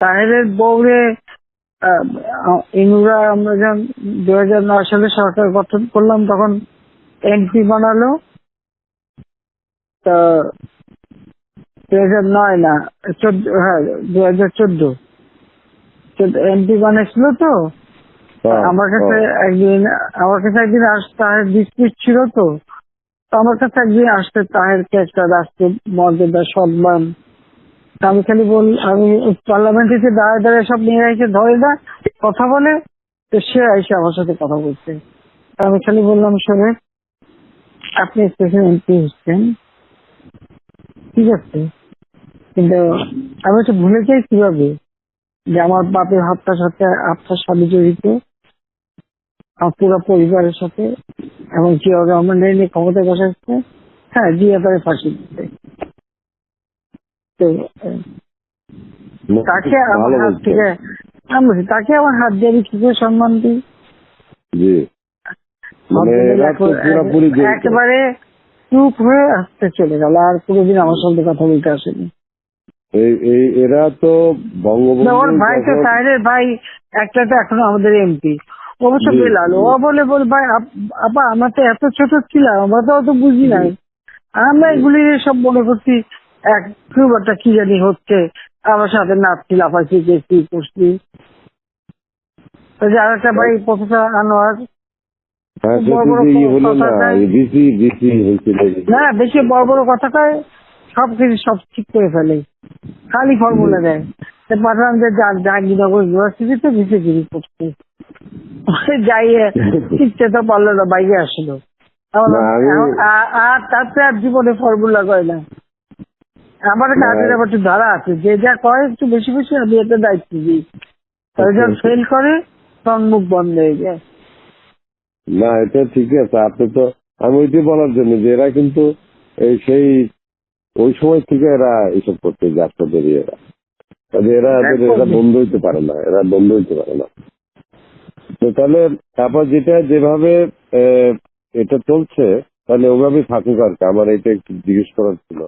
তাহেরের বউরে ইনুরা আমরা যখন 2009 সালে সরকার গঠন করলাম তখন এমপি বানালো। তা 2009 না 14, হ্যাঁ 2014 এমপি বানাইছিল তো। আমার কাছে একদিন তাহের ডিসপিউট ছিল তো, আমার কাছে একদিন আসতে তাহেরকে একটা রাষ্ট্রের মর্যাদা সম্মান। আমি খালি আমি পার্লামেন্টে দাঁড়ায় দাঁড়ায় সব মেয়েরা এসে ধরে না কথা বলে, তো সে এসে আমার সাথে কথা বলছে। আমি খালি বললাম, শোনে আপনি স্পেশাল এমপি হচ্ছেন ঠিক আছে, কিন্তু আমি তো ভুলে যাই কিভাবে যে আমার বাপের হত্যার সাথে আপনার স্বামী জড়িত, আমার পুরো পরিবারের সাথে, এবং জিয়া রহমান নিয়ে ক্ষমতায় বসাচ্ছে। হ্যাঁ, জিয়া তারে ফাঁসি দিতে। তো তাকে আমার হাত থেকে তাকে আমার হাত দিয়ে আমি কি করে সম্মান দিই? একেবারে চুপ হয়ে আসতে চলে গেল, আর কোনোদিন আমার সঙ্গে কথা বলতে আসেনি। এরা তো ওর ভাই তো তাহেরের ভাই একটা তো এখনো আমাদের এমপি, অবশ্য বেলাল। ও বলে ভাই আপা আমরা তো এত ছোট ছিলাম, আমরা তো অত বুঝি নাই, আমরা এগুলি সব মনে করছি এক খুব একটা কি জানি হচ্ছে, আমার সাথে নাচছি লাফাচ্ছি দেখছি করছি। আর একটা ভাই প্রফেসর আনোয়ার বেশি বড় বড় কথা কয়, সবকিছু সব ঠিক করে ফেলে, খালি ফর্মুলা দেয়। পাঠান যে জাহাঙ্গীরনগর ইউনিভার্সিটিতে ভিসিগিরি করছে, যাইয়ে শিখতে তো পারলো না, বাইরে আসলো। আর তারপরে আর জীবনে ফর্মুলা কয় না। আমার কাজের আবার একটু ধারা আছে, যে যা কয় একটু বেশি বেশি আমি এতে দায়িত্ব দিই, যখন ফেল করে তখন মুখ বন্ধ হয়ে যায়। না, এটা ঠিক আছে। আপনি তো আমি ওইটি বলার জন্য যে এরা কিন্তু সেই ওই সময় থেকে এরা এইসব করতে যাচ্ছে, এরা বন্ধ হইতে পারে না, তো তাহলে তারপর যেভাবে এটা চলছে তাহলে ওভাবেই থাকুক আর কি। আমার এটা একটু জিজ্ঞেস করার ছিল।